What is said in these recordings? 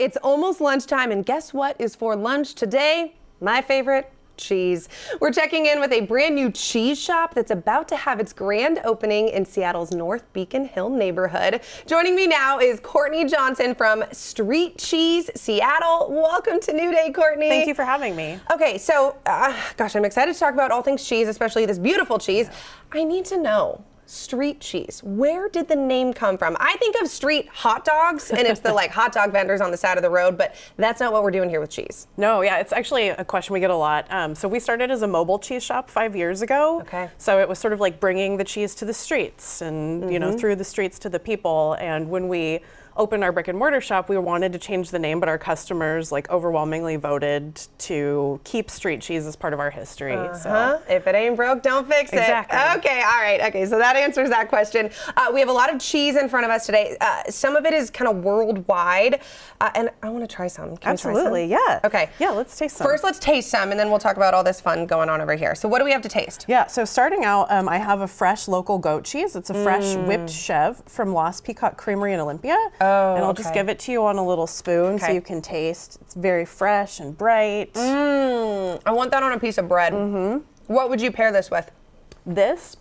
It's almost lunchtime, and guess what is for lunch today? My favorite, cheese. We're checking in with a brand new cheese shop that's about to have its grand opening in Seattle's North Beacon Hill neighborhood. Joining me now is Courtney Johnson from Street Cheese Seattle. Welcome to New Day, Courtney. Thank you for having me. Okay, so, gosh, I'm excited to talk about all things cheese, especially this beautiful cheese. I need to know, street cheese, where did the name come from? I think of street hot dogs, and it's the like hot dog vendors on the side of the road, but that's not what we're doing here with cheese. No, yeah, it's actually a question we get a lot. So we started as a mobile cheese shop 5 years ago. Okay. So it was sort of like bringing the cheese to the streets and, you know, through the streets to the people. And when we opened our brick and mortar shop, we wanted to change the name, but our customers like overwhelmingly voted to keep street cheese as part of our history. So If it ain't broke, don't fix it. Exactly. Okay, all right. Okay, so that answers that question. We have a lot of cheese in front of us today. Some of it is kind of worldwide, and I want to try some. Can Absolutely, we try some? yeah. Okay. Yeah, let's taste some. First, let's taste some, and then we'll talk about all this fun going on over here. So what do we have to taste? Yeah, so starting out, I have a fresh local goat cheese. It's a fresh whipped chev from Lost Peacock Creamery in Olympia. Oh, and I'll just give it to you on a little spoon so you can taste. It's very fresh and bright. I want that on a piece of bread. What would you pair this with? This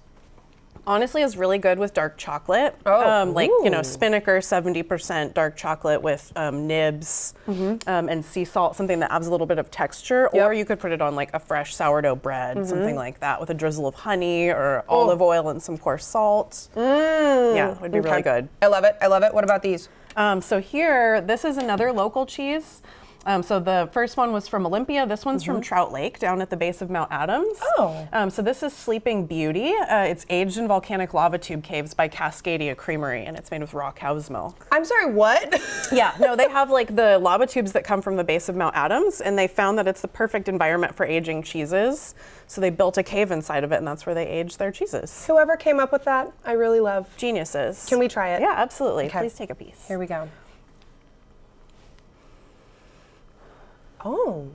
honestly is really good with dark chocolate. Like, you know, Spinnaker 70% dark chocolate with nibs and sea salt, something that adds a little bit of texture. Or you could put it on like a fresh sourdough bread, something like that, with a drizzle of honey or olive oil and some coarse salt. Yeah, it would be really good. I love it. I love it. What about these? So here, this is another local cheese. So the first one was from Olympia. This one's from Trout Lake down at the base of Mount Adams. So this is Sleeping Beauty. It's aged in volcanic lava tube caves by Cascadia Creamery, and it's made with raw cow's milk. I'm sorry, what? Yeah, no, they have like the lava tubes that come from the base of Mount Adams, and they found that it's the perfect environment for aging cheeses. So they built a cave inside of it, and that's where they aged their cheeses. Whoever came up with that, I really love. Geniuses. Can we try it? Yeah, absolutely. Okay. Please take a piece. Here we go. Oh.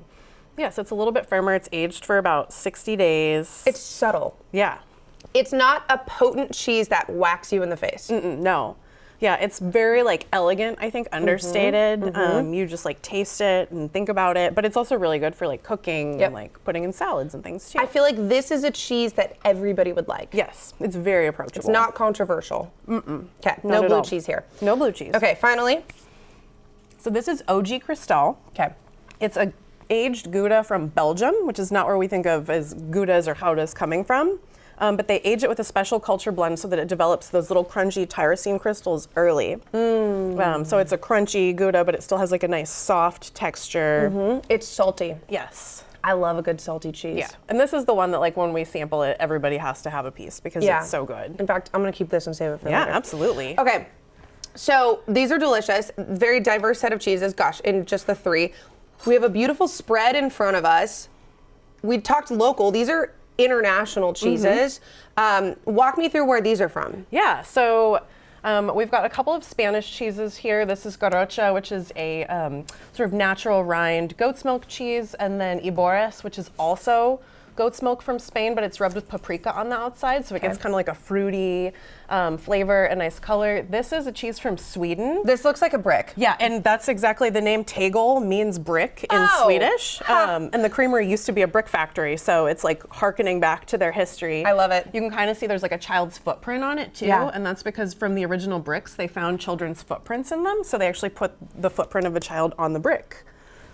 Yes, it's a little bit firmer. It's aged for about 60 days. It's subtle. Yeah. It's not a potent cheese that whacks you in the face. No. Yeah, it's very like elegant, I think, understated. You just like taste it and think about it, but it's also really good for like cooking and like putting in salads and things too. I feel like this is a cheese that everybody would like. Yes, it's very approachable. It's not controversial. Okay, no at blue all. cheese here. No blue cheese. Okay, finally. So this is OG Cristal. Okay. It's a aged Gouda from Belgium, which is not where we think of as Goudas or Goudas coming from. But they age it with a special culture blend so that it develops those little crunchy tyrosine crystals early. So it's a crunchy Gouda, but it still has like a nice soft texture. It's salty. Yes. I love a good salty cheese. Yeah, and this is the one that like when we sample it, everybody has to have a piece because it's so good. In fact, I'm gonna keep this and save it for Yeah, later. absolutely. Okay, so these are delicious. Very diverse set of cheeses. Gosh, in just the three. We have a beautiful spread in front of us. We talked local. These are international cheeses. Walk me through where these are from. Yeah, so we've got a couple of Spanish cheeses here. This is Garrocha, which is a sort of natural rind goat's milk cheese, and then Ibores, which is also goat's milk from Spain, but it's rubbed with paprika on the outside, so it gets kind of like a fruity flavor, a nice color. This is a cheese from Sweden. This looks like a brick. Yeah, and that's exactly the name. Tegel means brick in Swedish. And the creamery used to be a brick factory, so it's like hearkening back to their history. I love it. You can kind of see there's like a child's footprint on it too, and that's because from the original bricks, they found children's footprints in them, so they actually put the footprint of a child on the brick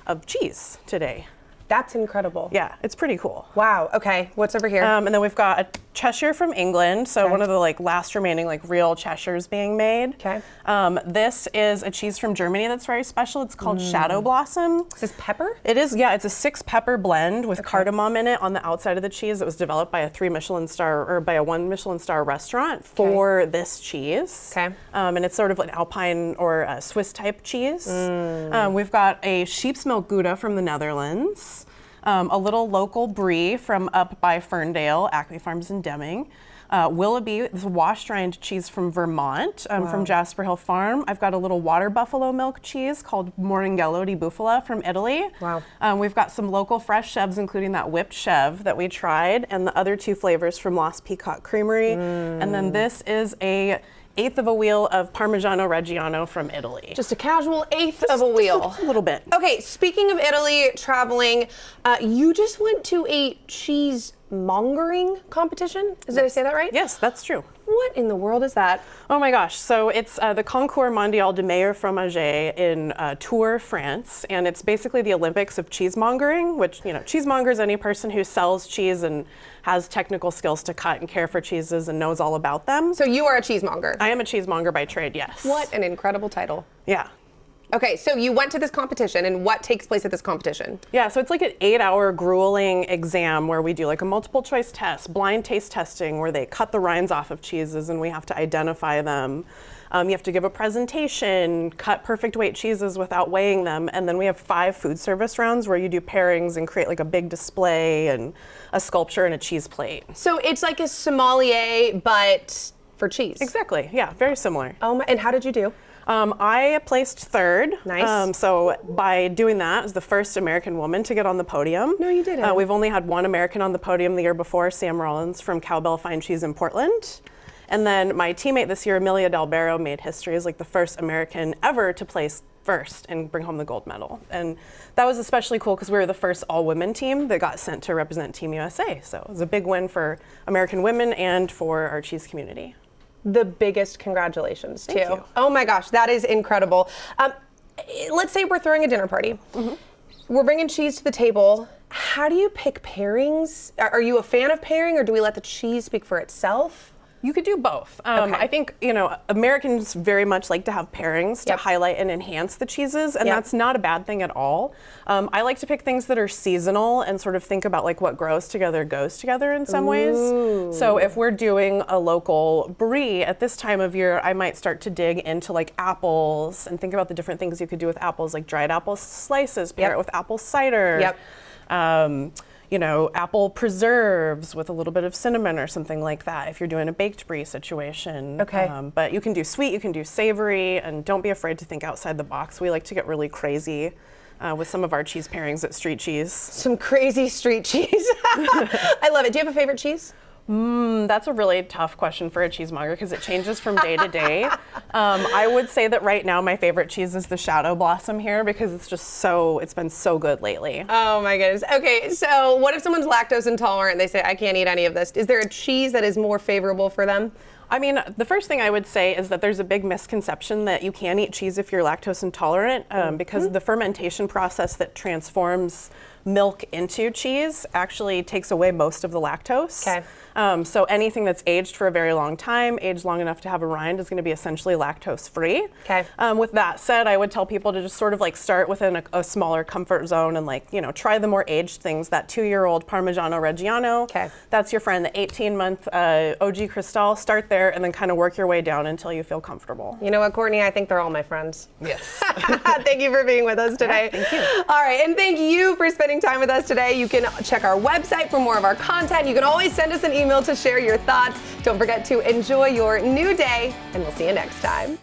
of cheese today. That's incredible. Yeah, it's pretty cool. Wow, okay, what's over here? And then we've got a Cheshire from England, so one of the like last remaining like real Cheshires being made. Okay. This is a cheese from Germany that's very special. It's called Shadow Blossom. Is this pepper? It is, yeah, it's a 6 pepper blend with cardamom in it on the outside of the cheese. It was developed by a 1 Michelin star restaurant for this cheese. Okay. And it's sort of an Alpine or a Swiss type cheese. We've got a sheep's milk Gouda from the Netherlands. A little local brie from up by Ferndale, Acme Farms in Deming. Willoughby, this washed rind cheese from Vermont, from Jasper Hill Farm. I've got a little water buffalo milk cheese called Moringello di Bufala from Italy. Wow. We've got some local fresh chevs, including that whipped chev that we tried, and the other 2 flavors from Lost Peacock Creamery. And then this is a 1/8 of a wheel of Parmigiano Reggiano from Italy. Just a casual eighth of a wheel. Just a little bit. Okay, speaking of Italy, traveling, you just went to a cheese mongering competition. Did I say that right? Yes, that's true. What in the world is that? Oh my gosh, so it's the Concours Mondial de Meilleur Fromager in Tours, France, and it's basically the Olympics of cheesemongering, which, cheesemonger is any person who sells cheese and has technical skills to cut and care for cheeses and knows all about them. So you are a cheesemonger. I am a cheesemonger by trade, yes. What an incredible title. Yeah. Okay, so you went to this competition, and what takes place at this competition? Yeah, so it's like an 8-hour grueling exam where we do like a multiple choice test, blind taste testing, where they cut the rinds off of cheeses and we have to identify them. You have to give a presentation, cut perfect weight cheeses without weighing them, and then we have 5 food service rounds where you do pairings and create like a big display and a sculpture and a cheese plate. So it's like a sommelier, but for cheese. Exactly, yeah, very similar. Oh my, and how did you do? I placed 3rd. Nice. So by doing that, I was the first American woman to get on the podium. No, you didn't. We've only had one American on the podium the year before, Sam Rollins from Cowbell Fine Cheese in Portland. And then my teammate this year, Amelia Del Barro, made history as like the first American ever to place first and bring home the gold medal. And that was especially cool because we were the first all-women team that got sent to represent Team USA. So it was a big win for American women and for our cheese community. The biggest congratulations, too. Thank you. Oh my gosh, that is incredible. Let's say we're throwing a dinner party. Mm-hmm. We're bringing cheese to the table. How do you pick pairings? Are you a fan of pairing, or do we let the cheese speak for itself? You could do both. Okay. I think, Americans very much like to have pairings to highlight and enhance the cheeses, and that's not a bad thing at all. I like to pick things that are seasonal and sort of think about like what grows together goes together in some ways. So if we're doing a local brie at this time of year, I might start to dig into like apples and think about the different things you could do with apples, like dried apple slices, pair it with apple cider. Yep. Apple preserves with a little bit of cinnamon or something like that if you're doing a baked brie situation. Okay. But you can do sweet, you can do savory, and don't be afraid to think outside the box. We like to get really crazy with some of our cheese pairings at Street Cheese. Some crazy street cheese. I love it. Do you have a favorite cheese? That's a really tough question for a cheesemonger because it changes from day to day. I would say that right now my favorite cheese is the Shadow Blossom here because it's been so good lately. Oh my goodness. Okay, so what if someone's lactose intolerant and they say, I can't eat any of this? Is there a cheese that is more favorable for them? I mean, the first thing I would say is that there's a big misconception that you can eat cheese if you're lactose intolerant because the fermentation process that transforms milk into cheese actually takes away most of the lactose. Okay. So anything that's aged for a very long time, aged long enough to have a rind, is going to be essentially lactose free. Okay. With that said, I would tell people to just sort of like start within a smaller comfort zone and try the more aged things. That 2-year-old Parmigiano Reggiano. Okay. That's your friend. The 18-month OG Cristal. Start there and then kind of work your way down until you feel comfortable. You know what, Courtney? I think they're all my friends. Yes. Thank you for being with us today. Yeah, thank you. All right, and thank you for spending time with us today. You can check our website for more of our content. You can always send us an email to share your thoughts. Don't forget to enjoy your new day, and we'll see you next time.